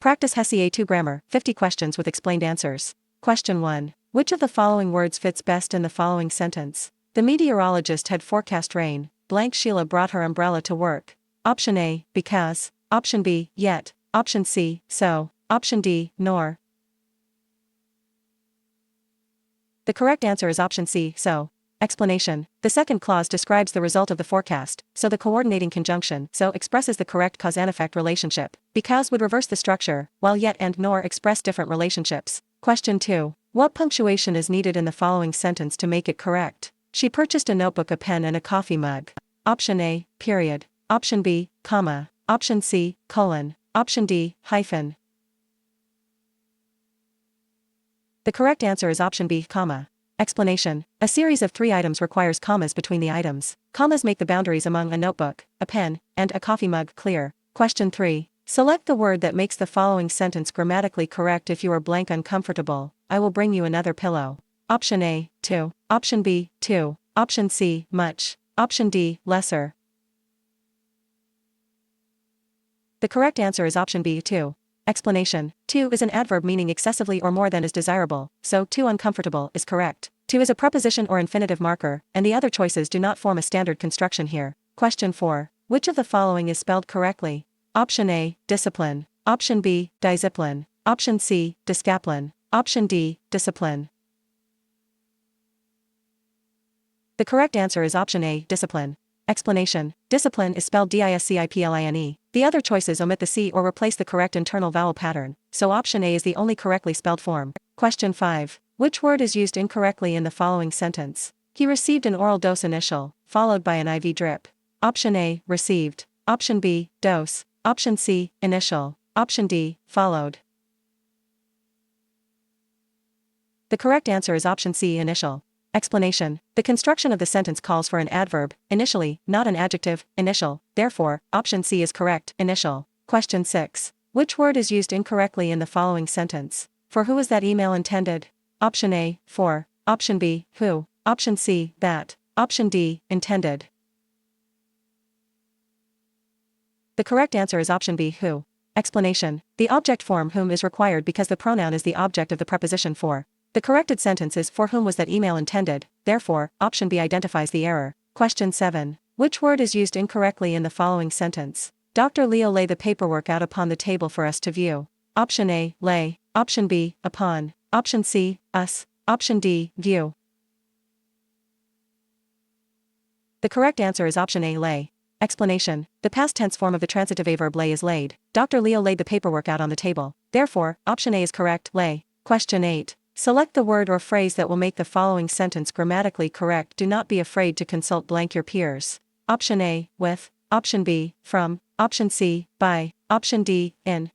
Practice Hesi A2 grammar, 50 questions with explained answers. Question 1. Which of the following words fits best in the following sentence? The meteorologist had forecast rain. Blank Sheila brought her umbrella to work. Option A, because. Option B, yet. Option C, so. Option D, nor. The correct answer is option C, so. Explanation. The second clause describes the result of the forecast, so the coordinating conjunction so expresses the correct cause and effect relationship. Because would reverse the structure, while yet and nor express different relationships. Question 2. What punctuation is needed in the following sentence to make it correct? She purchased a notebook, a pen, and a coffee mug. Option A, period. Option B, comma. Option C, colon. Option D, hyphen. The correct answer is option B, comma. Explanation. A series of 3 items requires commas between the items. Commas make the boundaries among a notebook, a pen, and a coffee mug clear. Question 3. Select the word that makes the following sentence grammatically correct. If you are blank uncomfortable, I will bring you another pillow. Option A, to. Option B, to. Option C, much. Option D, lesser. The correct answer is option B, to. Explanation. To is an adverb meaning excessively or more than is desirable, so to uncomfortable is correct. To is a preposition or infinitive marker, and the other choices do not form a standard construction here. Question 4. Which of the following is spelled correctly? Option A, discipline. Option B, discipline. Option C, discipline. Option D, discipline. The correct answer is option A, discipline. Explanation. Discipline is spelled discipline. The other choices omit the C or replace the correct internal vowel pattern, so option A is the only correctly spelled form. Question 5. Which word is used incorrectly in the following sentence? He received an oral dose initial, followed by an IV drip. Option A, received. Option B, dose. Option C, initial. Option D, followed. The correct answer is option C, initial. Explanation. The construction of the sentence calls for an adverb, initially, not an adjective, initial. Therefore, option C is correct, initial. Question 6. Which word is used incorrectly in the following sentence? For who is that email intended? Option A, for. Option B, who. Option C, that. Option D, intended. The correct answer is option B, who. Explanation. The object form whom is required because the pronoun is the object of the preposition for. The corrected sentence is for whom was that email intended, therefore, option B identifies the error. Question 7. Which word is used incorrectly in the following sentence? Dr. Leo laid the paperwork out upon the table for us to view. Option A, lay. Option B, upon. Option C, us. Option D, view. The correct answer is option A, lay. Explanation. The past tense form of the transitive adverb lay is laid. Dr. Leo laid the paperwork out on the table. Therefore, option A is correct, lay. Question 8. Select the word or phrase that will make the following sentence grammatically correct. Do not be afraid to consult blank your peers. Option A, with. Option B, from. Option C, by. Option D, in.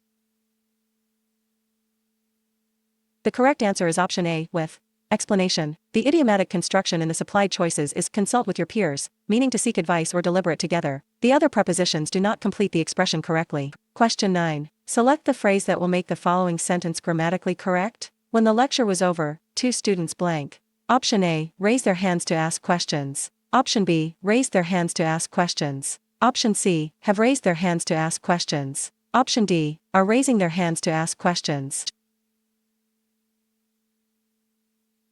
The correct answer is option A, with. Explanation. The idiomatic construction in the supplied choices is consult with your peers, meaning to seek advice or deliberate together. The other prepositions do not complete the expression correctly. Question 9. Select the phrase that will make the following sentence grammatically correct. When the lecture was over, 2 students blank. Option A, raised their hands to ask questions. Option B, raised their hands to ask questions. Option C, have raised their hands to ask questions. Option D, are raising their hands to ask questions.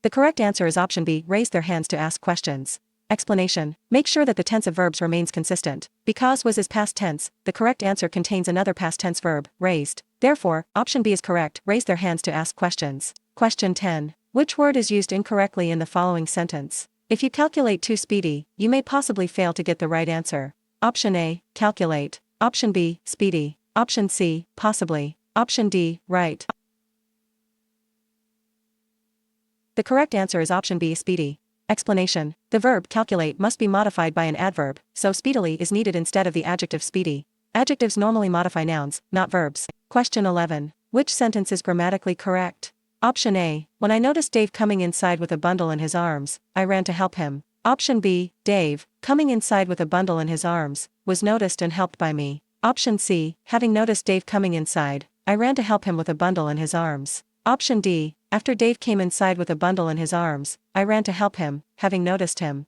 The correct answer is option B, raised their hands to ask questions. Explanation. Make sure that the tense of verbs remains consistent. Because was is past tense, the correct answer contains another past tense verb, raised. Therefore, option B is correct, raise their hands to ask questions. Question 10. Which word is used incorrectly in the following sentence? If you calculate too speedy, you may possibly fail to get the right answer. Option A, calculate. Option B, speedy. Option C, possibly. Option D, right. The correct answer is option B, speedy. Explanation. The verb calculate must be modified by an adverb, so speedily is needed instead of the adjective speedy. Adjectives normally modify nouns, not verbs. Question 11. Which sentence is grammatically correct? Option A. When I noticed Dave coming inside with a bundle in his arms, I ran to help him. Option B. Dave, coming inside with a bundle in his arms, was noticed and helped by me. Option C. Having noticed Dave coming inside, I ran to help him with a bundle in his arms. Option D. After Dave came inside with a bundle in his arms, I ran to help him, having noticed him.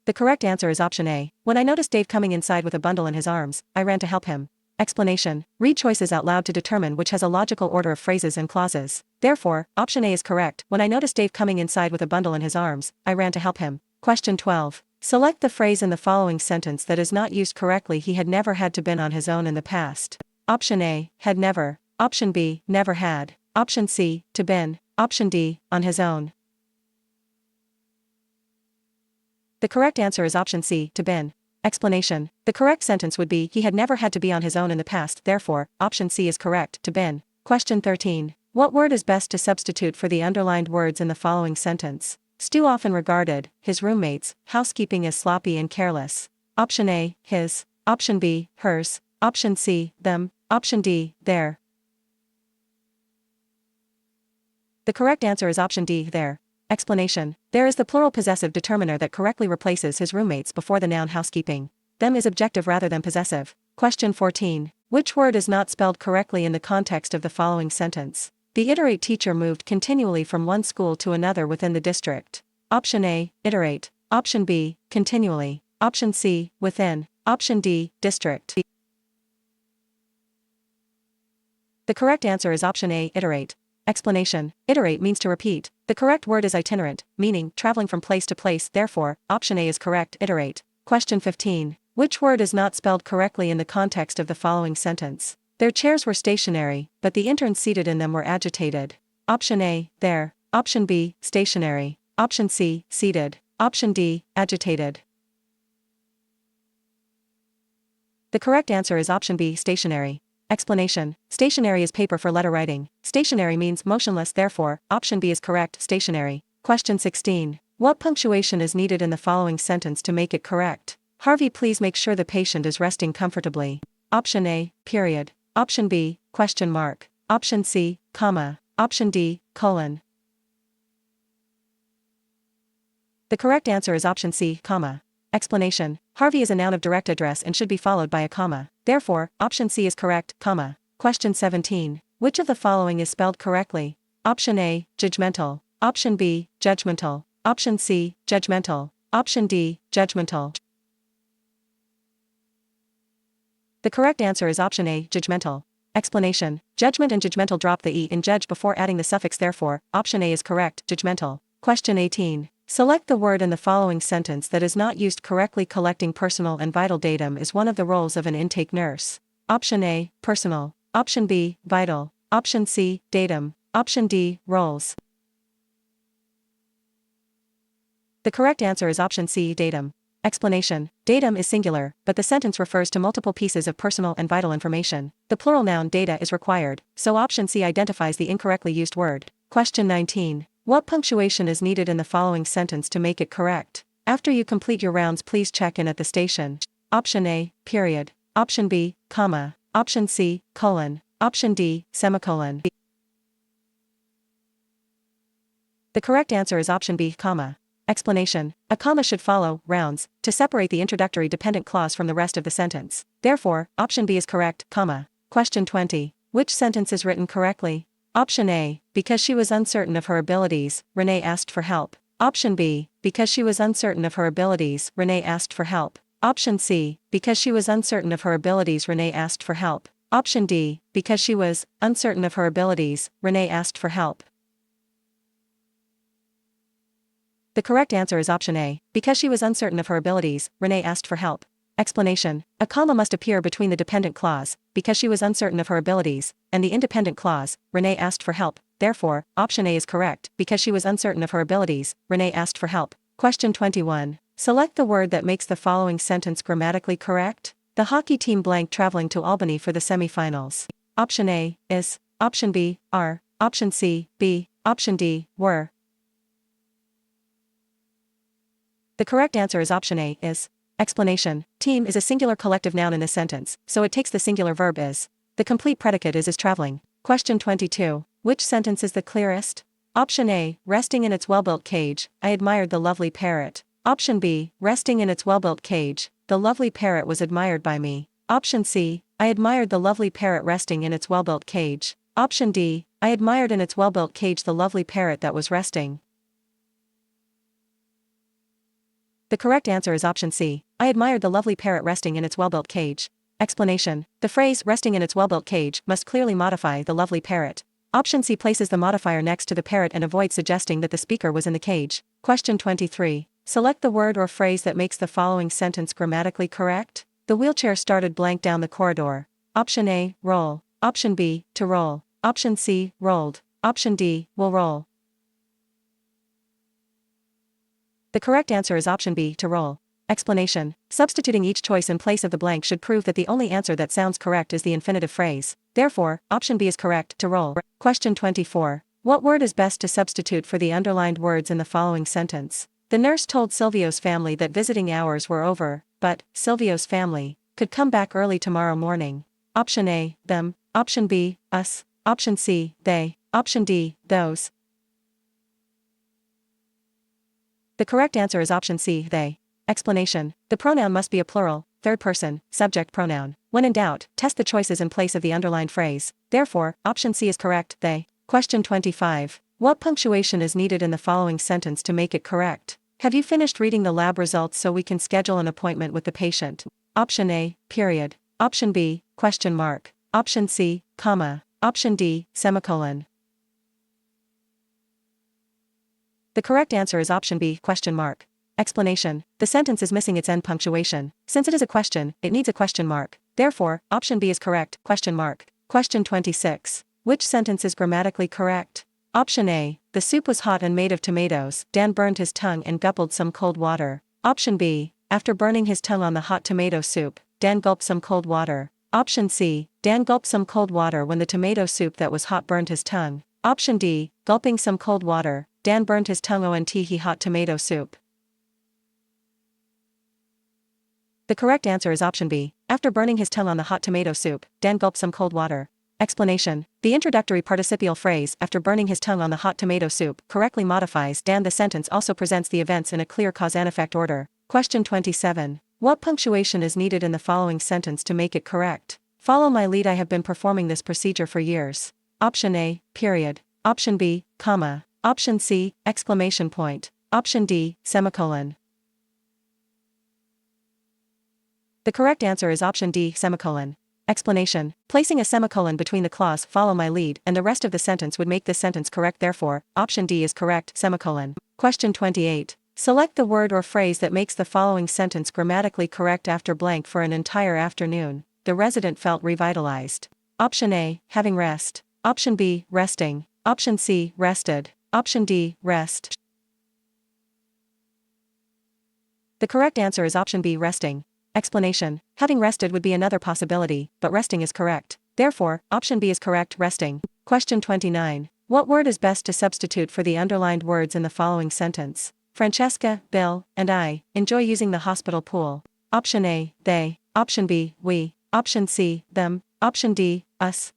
The correct answer is option A. When I noticed Dave coming inside with a bundle in his arms, I ran to help him. Explanation. Read choices out loud to determine which has a logical order of phrases and clauses. Therefore, option A is correct. When I noticed Dave coming inside with a bundle in his arms, I ran to help him. Question 12. Select the phrase in the following sentence that is not used correctly. He had never had to been on his own in the past. Option A, had never. Option B, never had. Option C, to been. Option D, on his own. The correct answer is option C, to been. Explanation. The correct sentence would be he had never had to be on his own in the past, therefore, option C is correct, to been. Question 13. What word is best to substitute for the underlined words in the following sentence? Stu often regarded his roommates' housekeeping as sloppy and careless. Option A, his. Option B, hers. Option C, them. Option D, their. The correct answer is option D, their. Explanation. There is the plural possessive determiner that correctly replaces his roommates before the noun housekeeping. Them is objective rather than possessive. Question 14. Which word is not spelled correctly in the context of the following sentence? The iterate teacher moved continually from one school to another within the district. Option A, iterate. Option B, continually. Option C, within. Option D, district. The correct answer is option A, iterate. Explanation. Iterate means to repeat. The correct word is itinerant, meaning traveling from place to place, therefore, option A is correct, iterate. Question 15. Which word is not spelled correctly in the context of the following sentence? Their chairs were stationary, but the interns seated in them were agitated. Option A, there. Option B, stationary. Option C, seated. Option D, agitated. The correct answer is option B, stationary. Explanation. Stationary is paper for letter writing. Stationary means motionless, therefore, option B is correct, stationary. Question 16. What punctuation is needed in the following sentence to make it correct? Harvey, please make sure the patient is resting comfortably. Option A, period. Option B, question mark. Option C, comma. Option D, colon. The correct answer is option C, comma. Explanation. Harvey is a noun of direct address and should be followed by a comma. Therefore, option C is correct, comma. Question 17. Which of the following is spelled correctly? Option A, judgmental. Option B, judgmental. Option C, judgmental. Option D, judgmental. The correct answer is option A, judgmental. Explanation. Judgment and judgmental drop the E in judge before adding the suffix, therefore, option A is correct, judgmental. Question 18. Select the word in the following sentence that is not used correctly. Collecting personal and vital datum is one of the roles of an intake nurse. Option A, personal. Option B, vital. Option C, datum. Option D, roles. The correct answer is option C, datum. Explanation. Datum is singular, but the sentence refers to multiple pieces of personal and vital information. The plural noun data is required, so option C identifies the incorrectly used word. Question 19. What punctuation is needed in the following sentence to make it correct? After you complete your rounds, please check in at the station. Option A, period. Option B, comma. Option C, colon. Option D, semicolon. The correct answer is option B, comma. Explanation. A comma should follow rounds to separate the introductory dependent clause from the rest of the sentence. Therefore, option B is correct, comma. Question 20. Which sentence is written correctly? Option A, because she was uncertain of her abilities, Renee asked for help. Option B, because she was uncertain of her abilities, Renee asked for help. Option C, because she was uncertain of her abilities, Renee asked for help. Option D, because she was uncertain of her abilities, Renee asked for help. The correct answer is option A, because she was uncertain of her abilities, Renee asked for help. Explanation. A comma must appear between the dependent clause, because she was uncertain of her abilities, and the independent clause, Renee asked for help. Therefore, option A is correct, because she was uncertain of her abilities, Renee asked for help. Question 21. Select the word that makes the following sentence grammatically correct. The hockey team blank traveling to Albany for the semifinals. Option A, is. Option B, are. Option C, be. Option D, were. The correct answer is option A, is. Explanation. Team is a singular collective noun in this sentence, so it takes the singular verb is. The complete predicate is traveling. Question 22. Which sentence is the clearest? Option A, resting in its well-built cage, I admired the lovely parrot. Option B, resting in its well-built cage, the lovely parrot was admired by me. Option C, I admired the lovely parrot resting in its well-built cage. Option D, I admired in its well-built cage the lovely parrot that was resting. The correct answer is option C. I admired the lovely parrot resting in its well-built cage. Explanation. The phrase, resting in its well-built cage, must clearly modify the lovely parrot. Option C places the modifier next to the parrot and avoids suggesting that the speaker was in the cage. Question 23. Select the word or phrase that makes the following sentence grammatically correct. The wheelchair started blank down the corridor. Option A, roll. Option B, to roll. Option C, rolled. Option D, will roll. The correct answer is option B, to roll. Explanation. Substituting each choice in place of the blank should prove that the only answer that sounds correct is the infinitive phrase. Therefore, option B is correct, to roll. Question 24. What word is best to substitute for the underlined words in the following sentence? The nurse told Silvio's family that visiting hours were over, but Silvio's family could come back early tomorrow morning. Option A, them. Option B, us. Option C, they. Option D, those. The correct answer is option C, they. Explanation. The pronoun must be a plural, third person, subject pronoun. When in doubt, test the choices in place of the underlined phrase. Therefore, option C is correct, they. Question 25. What punctuation is needed in the following sentence to make it correct? Have you finished reading the lab results so we can schedule an appointment with the patient? Option A, period. Option B, question mark. Option C, comma. Option D, semicolon. The correct answer is option B, question mark. Explanation. The sentence is missing its end punctuation. Since it is a question, it needs a question mark. Therefore, option B is correct, question mark. Question 26. Which sentence is grammatically correct? Option A. The soup was hot and made of tomatoes. Dan burned his tongue and gulped some cold water. Option B. After burning his tongue on the hot tomato soup, Dan gulped some cold water. Option C. Dan gulped some cold water when the tomato soup that was hot burned his tongue. Option D. Gulping some cold water, Dan burned his tongue on he hot tomato soup. The correct answer is option B. After burning his tongue on the hot tomato soup, Dan gulped some cold water. Explanation. The introductory participial phrase, after burning his tongue on the hot tomato soup, correctly modifies Dan. The sentence also presents the events in a clear cause and effect order. Question 27. What punctuation is needed in the following sentence to make it correct? Follow my lead. I have been performing this procedure for years. Option A, period. Option B, comma. Option C, exclamation point. Option D, semicolon. The correct answer is option D, semicolon. Explanation. Placing a semicolon between the clause follow my lead and the rest of the sentence would make this sentence correct. Therefore, option D is correct, semicolon. Question 28. Select the word or phrase that makes the following sentence grammatically correct. After blank for an entire afternoon, the resident felt revitalized. Option A, having rest. Option B, resting. Option C, rested. Option D, rest. The correct answer is option B, resting. Explanation. Having rested would be another possibility, but resting is correct. Therefore, option B is correct, resting. Question 29. What word is best to substitute for the underlined words in the following sentence? Francesca, Bill, and I enjoy using the hospital pool. Option A, they. Option B, we. Option C, them. Option D, us.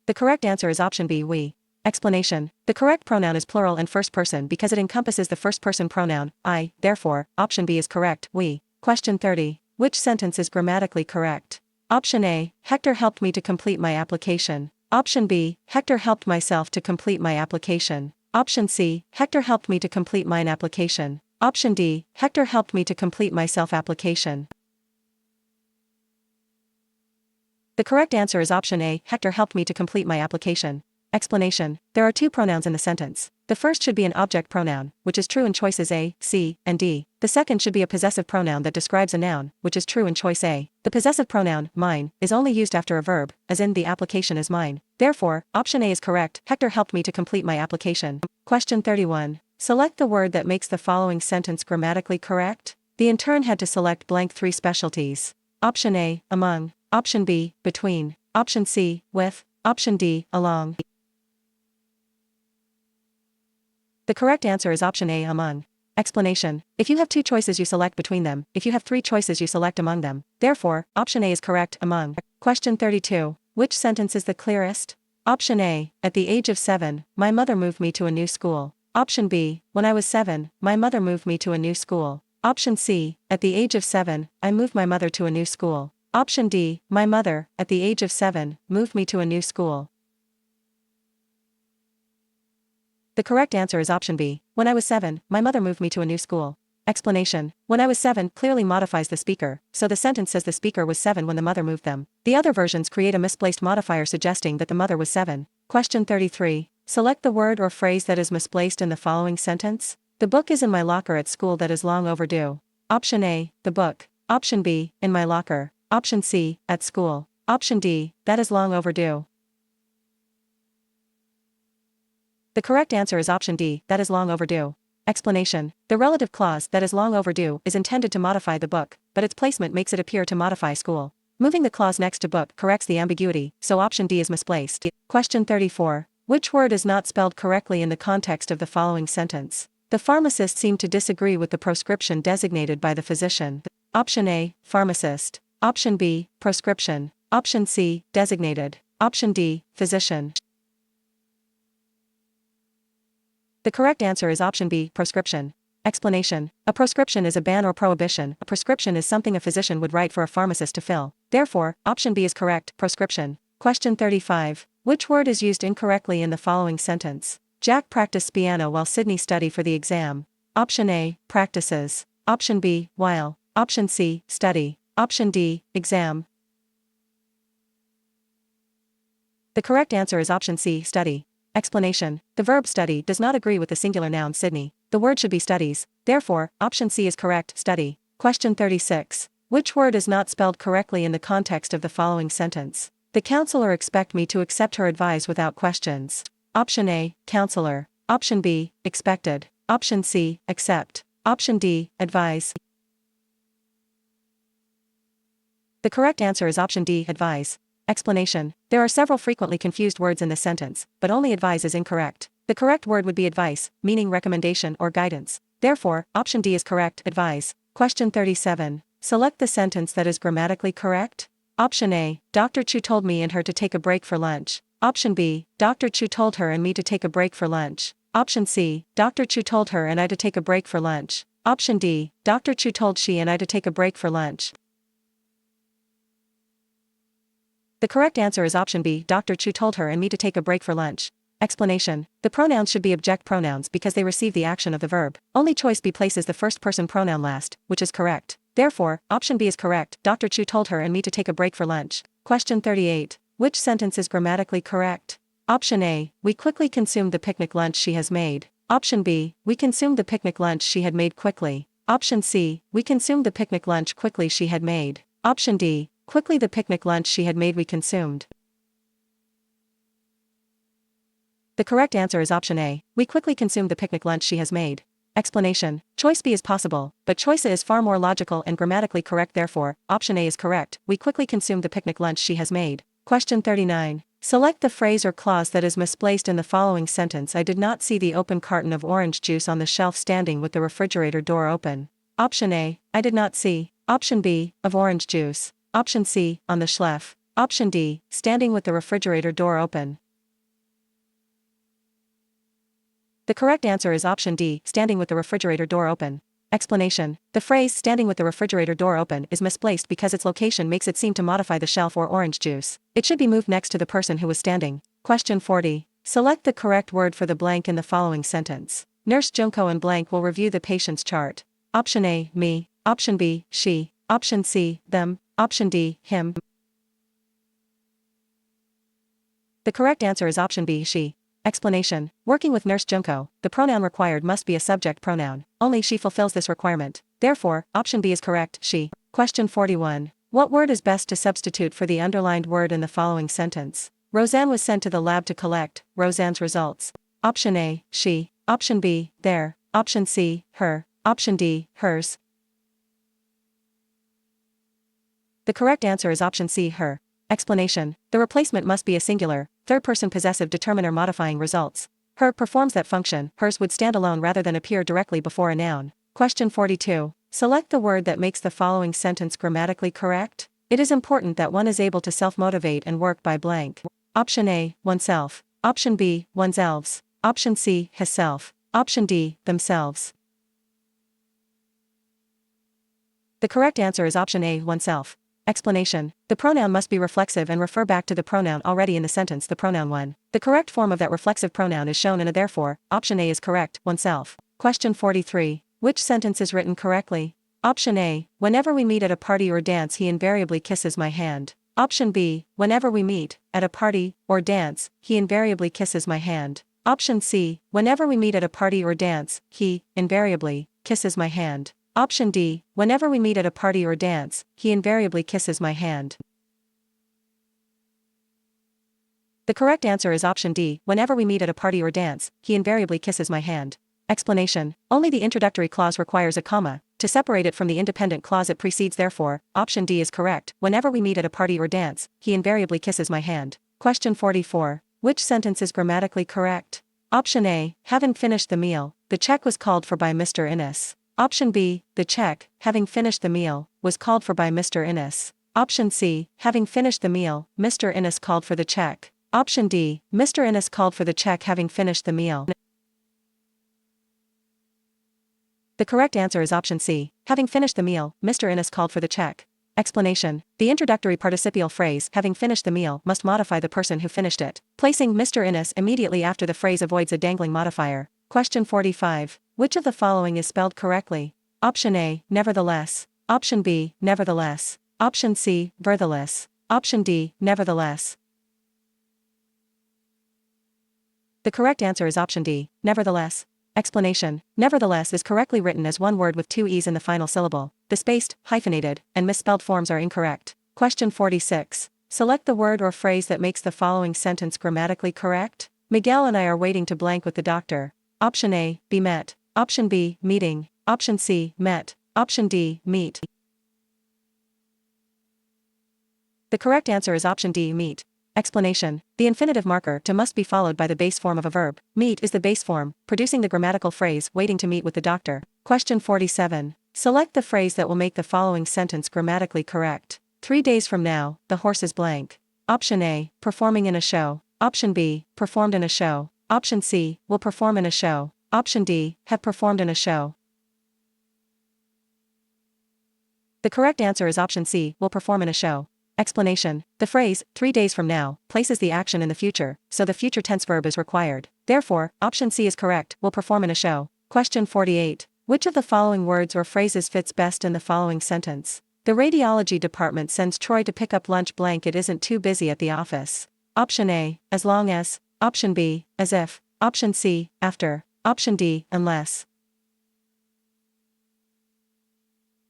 The correct answer is option B, we. Explanation. The correct pronoun is plural and first person because it encompasses the first person pronoun, I, therefore, option B is correct, we. Question 30. Which sentence is grammatically correct? Option A, Hector helped me to complete my application. Option B, Hector helped myself to complete my application. Option C, Hector helped me to complete mine application. Option D, Hector helped me to complete my self-application. The correct answer is option A, Hector helped me to complete my application. Explanation. There are two pronouns in the sentence. The first should be an object pronoun, which is true in choices A, C, and D. The second should be a possessive pronoun that describes a noun, which is true in choice A. The possessive pronoun, mine, is only used after a verb, as in the application is mine. Therefore, option A is correct, Hector helped me to complete my application. Question 31. Select the word that makes the following sentence grammatically correct. The intern had to select blank 3 specialties. Option A, among. Option B, between. Option C, with. Option D, along. The correct answer is option A, among. Explanation. If you have 2 choices you select between them, if you have 3 choices you select among them. Therefore, option A is correct, among. Question 32. Which sentence is the clearest? Option A, at the age of 7, my mother moved me to a new school. Option B, when I was 7, my mother moved me to a new school. Option C, at the age of 7, I moved my mother to a new school. Option D, my mother, at the age of 7, moved me to a new school. The correct answer is option B. When I was 7, my mother moved me to a new school. Explanation. When I was 7 clearly modifies the speaker, so the sentence says the speaker was 7 when the mother moved them. The other versions create a misplaced modifier suggesting that the mother was 7. Question 33. Select the word or phrase that is misplaced in the following sentence. The book is in my locker at school that is long overdue. Option A, the book. Option B, in my locker. Option C, at school. Option D, that is long overdue. The correct answer is option D, that is long overdue. Explanation. The relative clause, that is long overdue, is intended to modify the book, but its placement makes it appear to modify school. Moving the clause next to book corrects the ambiguity, so option D is misplaced. Question 34. Which word is not spelled correctly in the context of the following sentence? The pharmacist seemed to disagree with the prescription designated by the physician. Option A, pharmacist. Option B, prescription. Option C, designated. Option D, physician. The correct answer is option B, prescription. Explanation. A proscription is a ban or prohibition. A prescription is something a physician would write for a pharmacist to fill. Therefore, option B is correct, prescription. Question 35. Which word is used incorrectly in the following sentence? Jack practiced piano while Sydney studied for the exam. Option A, practices. Option B, while. Option C, study. Option D, exam. The correct answer is option C, study. Explanation. The verb study does not agree with the singular noun Sydney. The word should be studies. Therefore, option C is correct, study. Question 36. Which word is not spelled correctly in the context of the following sentence? The counselor expect me to accept her advice without questions. Option A, counselor. Option B, expected. Option C, accept. Option D, advise. The correct answer is option D, advise. Explanation. There are several frequently confused words in this sentence, but only advise is incorrect. The correct word would be advice, meaning recommendation or guidance. Therefore, option D is correct, advise. Question 37. Select the sentence that is grammatically correct. Option A, Dr. Chu told me and her to take a break for lunch. Option B, Dr. Chu told her and me to take a break for lunch. Option C, Dr. Chu told her and I to take a break for lunch. Option D, Dr. Chu told she and I to take a break for lunch. The correct answer is option B, Dr. Chu told her and me to take a break for lunch. Explanation. The pronouns should be object pronouns because they receive the action of the verb. Only choice B places the first person pronoun last, which is correct. Therefore, option B is correct, Dr. Chu told her and me to take a break for lunch. Question 38. Which sentence is grammatically correct? Option A, we quickly consumed the picnic lunch she has made. Option B, we consumed the picnic lunch she had made quickly. Option C, we consumed the picnic lunch quickly she had made. Option D, quickly the picnic lunch she had made we consumed. The correct answer is option A, we quickly consumed the picnic lunch she has made. Explanation. Choice B is possible, but choice A is far more logical and grammatically correct, therefore, option A is correct, we quickly consumed the picnic lunch she has made. Question 39. Select the phrase or clause that is misplaced in the following sentence. I did not see the open carton of orange juice on the shelf standing with the refrigerator door open. Option A, I did not see. Option B, of orange juice. Option C, on the shelf. Option D, standing with the refrigerator door open. The correct answer is option D, standing with the refrigerator door open. Explanation. The phrase standing with the refrigerator door open is misplaced because its location makes it seem to modify the shelf or orange juice. It should be moved next to the person who was standing. Question 40. Select the correct word for the blank in the following sentence. Nurse Junko and blank will review the patient's chart. Option A, me. Option B, she. Option C, them. Option D, him. The correct answer is option B, she. Explanation. Working with Nurse Junko, the pronoun required must be a subject pronoun. Only she fulfills this requirement. Therefore, option B is correct, she. Question 41. What word is best to substitute for the underlined word in the following sentence? Roseanne was sent to the lab to collect Roseanne's results. Option A, she. Option B, their. Option C, her. Option D, hers. The correct answer is option C, her. Explanation. The replacement must be a singular, third-person possessive determiner modifying results. Her performs that function, hers would stand alone rather than appear directly before a noun. Question 42. Select the word that makes the following sentence grammatically correct. It is important that one is able to self-motivate and work by blank. Option A, oneself. Option B, oneselves. Option C, hisself. Option D, themselves. The correct answer is option A, oneself. Explanation. The pronoun must be reflexive and refer back to the pronoun already in the sentence, the pronoun one. The correct form of that reflexive pronoun is shown in a therefore. Option A is correct, oneself. Question 43. Which sentence is written correctly? Option A, whenever we meet at a party or dance he invariably kisses my hand. Option B, whenever we meet at a party or dance, he invariably kisses my hand. Option C, whenever we meet at a party or dance, he invariably kisses my hand. Option D, whenever we meet at a party or dance, he invariably kisses my hand. The correct answer is option D, whenever we meet at a party or dance, he invariably kisses my hand. Explanation: only the introductory clause requires a comma. To separate it from the independent clause it precedes. Therefore, option D is correct. Whenever we meet at a party or dance, he invariably kisses my hand. Question 44. Which sentence is grammatically correct? Option A, having finished the meal, the check was called for by Mr. Innes. Option B, the check, having finished the meal, was called for by Mr. Innes. Option C, having finished the meal, Mr. Innes called for the check. Option D, Mr. Innes called for the check having finished the meal. The correct answer is option C, having finished the meal, Mr. Innes called for the check. Explanation: the introductory participial phrase, having finished the meal, must modify the person who finished it. Placing Mr. Innes immediately after the phrase avoids a dangling modifier. Question 45. Which of the following is spelled correctly? Option A, nevertheless. Option B, nevertheless. Option C, vertheless. Option D, nevertheless. The correct answer is option D, nevertheless. Explanation: nevertheless is correctly written as one word with two e's in the final syllable. The spaced, hyphenated, and misspelled forms are incorrect. Question 46. Select the word or phrase that makes the following sentence grammatically correct. Miguel and I are waiting to blank with the doctor. Option A, be met. Option B, meeting. Option C, met. Option D, meet. The correct answer is option D, meet. Explanation: the infinitive marker to must be followed by the base form of a verb. Meet is the base form, producing the grammatical phrase waiting to meet with the doctor. Question 47. Select the phrase that will make the following sentence grammatically correct. 3 days from now, the horse is blank. Option A, performing in a show. Option B, performed in a show. Option C, will perform in a show. Option D, have performed in a show. The correct answer is option C, will perform in a show. Explanation: the phrase, 3 days from now, places the action in the future, so the future tense verb is required. Therefore, option C is correct, will perform in a show. Question 48. Which of the following words or phrases fits best in the following sentence? The radiology department sends Troy to pick up lunch blank it isn't too busy at the office. Option A, as long as. Option B, as if. Option C, after. Option D, unless.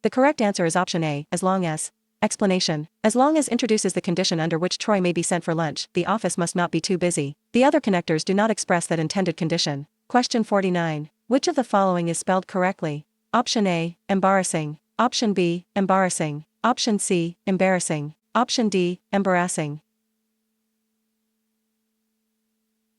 The correct answer is option A, as long as. Explanation: as long as introduces the condition under which Troy may be sent for lunch, the office must not be too busy. The other connectors do not express that intended condition. Question 49. Which of the following is spelled correctly? Option A, embarrassing. Option B, embarrassing. Option C, embarrassing. Option D, embarrassing.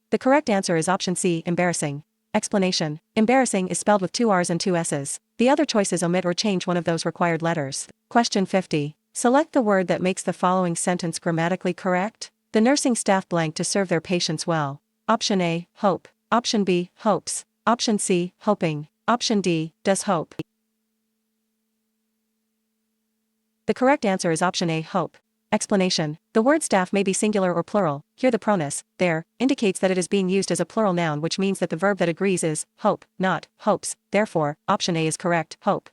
The correct answer is option C, embarrassing. Explanation: embarrassing is spelled with 2 R's and 2 S's. The other choices omit or change one of those required letters. Question 50. Select the word that makes the following sentence grammatically correct. The nursing staff blank to serve their patients well. Option A, hope. Option B, hopes. Option C, hoping. Option D, does hope. The correct answer is option A, hope. Explanation: the word staff may be singular or plural. Here the pronus, there, indicates that it is being used as a plural noun, which means that the verb that agrees is hope, not hopes. Therefore, option A is correct, hope.